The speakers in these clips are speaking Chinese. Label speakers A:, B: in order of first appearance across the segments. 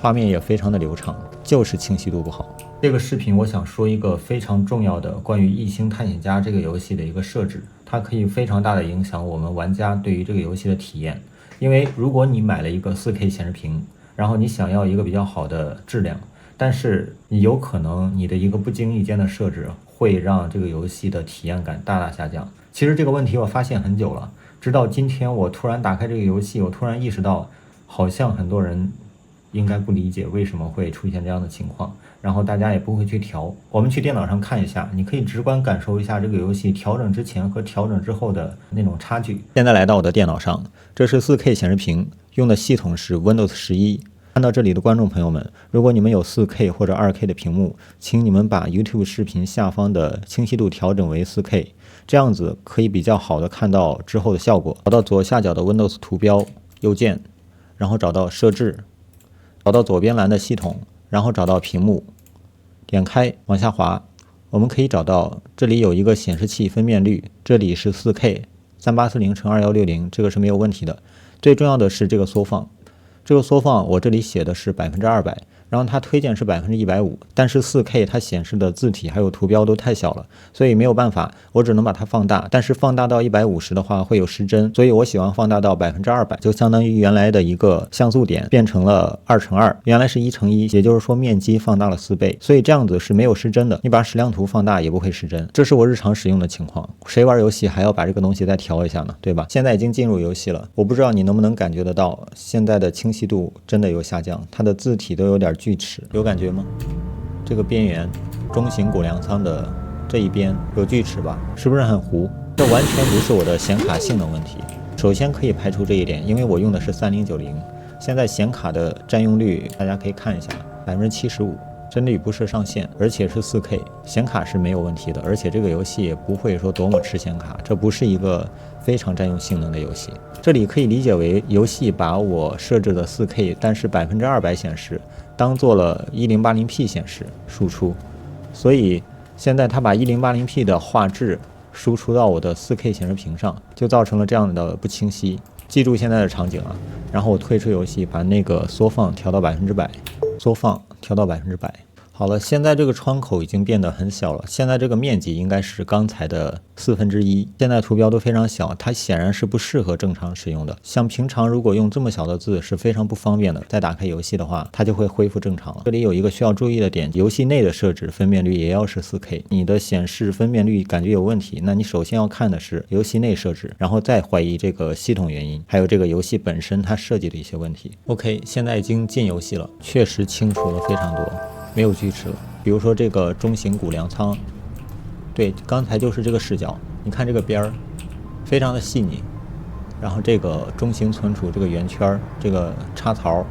A: 畫面也非常的流暢，就是清晰度不好。这个视频我想说一个非常重要的關於《異星探險家》這個遊戲的一個設置，它可以非常大的影響我們玩家對於這個遊戲的體驗。因為如果你買了一個 4K 顯示屏，然後你想要一個比較好的質量，但是你有可能你的一個不經意間的設置會讓這個遊戲的體驗感大大下降。其實這個問題我發現很久了，直到今天我突然打開這個遊戲，我突然意識到好像很多人應該不理解為什麼會出現這樣的情況，然後大家也不會去調。我們去電腦上看一下，你可以直觀感受一下這個遊戲調整之前和調整之後的那種差距。現在來到我的電腦上，這是 4K 顯示屏，用的系統是 Windows 11。看到這裡的觀眾朋友們，如果你們有 4K 或者 2K 的屏幕，請你們把 YouTube 視頻下方的清晰度調整為 4K， 這樣子可以比較好的看到之後的效果。找到左下角的 Windows 圖標，右鍵，然後找到設置，找到左邊欄的系統，然後找到屏幕，點開往下滑，我們可以找到這裡有一個顯示器分辨率，這裡是 4K 3840×2160，這個是沒有問題的。最重要的是這個縮放。這個縮放我這裡寫的是200%，然後它推薦是150%，但是 4K 它顯示的字體還有圖標都太小了，所以沒有辦法，我只能把它放大。但是放大到150的話會有失真，所以我喜歡放大到200%，就相當於原來的一個像素點變成了2×2，原來是1×1，也就是說面積放大了4倍，所以這樣子是沒有失真的。你把矢量圖放大也不會失真，這是我日常使用的情況。誰玩遊戲還要把這個東西再調一下呢？對吧？現在已經進入遊戲了，我不知道你能不能感覺得到，現在的清晰度真的有下降，它的字體都有點鋸齒，有感覺嗎？這個邊緣中型骨糧倉的這一邊有鋸齒吧？是不是很糊？這完全不是我的顯卡性能問題。首先可以排除這一點，因為我用的是3090，現在顯卡的佔用率大家可以看一下，75%，幀率不設上限，而且是 4K， 顯卡是沒有問題的，而且這個遊戲也不會說多麼吃顯卡，這不是一個非常佔用性能的遊戲。這裡可以理解為遊戲把我設置的 4K， 但是200%顯示當做了 1080p 顯示輸出，所以現在它把 1080p 的畫質輸出到我的 4K 顯示屏上，就造成了這樣的不清晰。記住現在的場景啊，然後我退出遊戲，把那個縮放調到100%，縮放調到100%。好了，現在這個窗口已經變得很小了，現在這個面積應該是剛才的1/4。現在圖標都非常小，它顯然是不適合正常使用的。像平常如果用這麼小的字是非常不方便的。再打開遊戲的話，它就會恢復正常了。這裡有一個需要注意的點，遊戲內的設置分辨率也要是 4K。你的顯示分辨率感覺有問題，那你首先要看的是遊戲內設置，然後再懷疑這個系統原因，還有這個遊戲本身它設計的一些問題。OK， 現在已經進遊戲了，確實清楚了非常多。沒有鋸齒了，比如說這個中型骨糧倉，對，剛才就是這個視角，你看這個邊兒，非常的細膩，然後這個中型存儲這個圓圈，這個插槽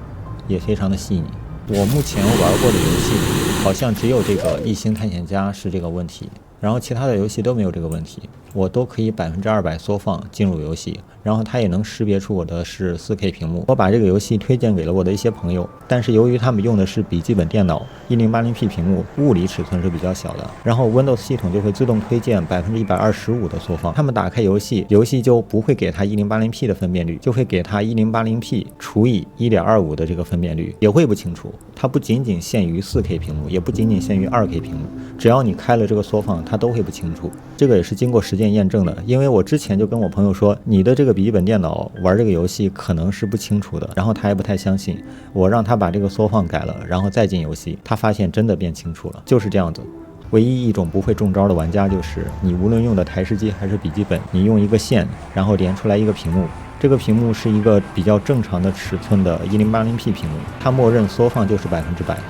A: 也非常的細膩。我目前玩過的遊戲裡，好像只有這個《異星探險家》是這個問題，然後其他的遊戲都沒有這個問題，我都可以200%縮放進入遊戲，然後它也能識別出我的是 4K 屏幕。我把這個遊戲推薦給了我的一些朋友，但是由於他們用的是筆記本電腦，1080p 屏幕，物理尺寸是比較小的，然後 Windows 系統就會自動推薦125%的縮放。他們打開遊戲，遊戲就不會給他 1080p 的分辨率，就會給他 1080p 除以 1.25 的這個分辨率，也會不清楚。它不僅僅限於 4K 屏幕，也不僅僅限於 2K 屏幕，只要你開了這個縮放，它都會不清楚。這個也是經過實踐驗證的，因為我之前就跟我朋友說，你的這個筆記本電腦玩這個遊戲可能是不清楚的，然後他還不太相信，我讓他把這個縮放改了，然後再進遊戲，他發現真的變清楚了，就是這樣子。唯一一種不會中招的玩家就是你無論用的台式機還是筆記本，你用一個線，然後連出來一個屏幕。這個屏幕是一個比較正常的尺寸的 1080p 屏幕，它默認縮放就是100%，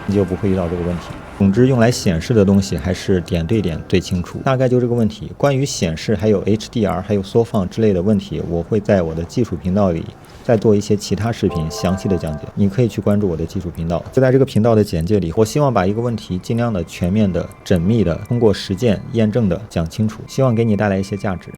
A: 你就不會遇到這個問題。總之，用來顯示的東西還是點對點最清楚。大概就這個問題。關於顯示還有 HDR 還有縮放之類的問題，我會在我的技術頻道裡再做一些其他視頻詳細的講解，你可以去關注我的技術頻道。就在這個頻道的簡介裡，我希望把一個問題盡量的全面的、縝密的通過實踐驗證的講清楚，希望給你帶來一些價值。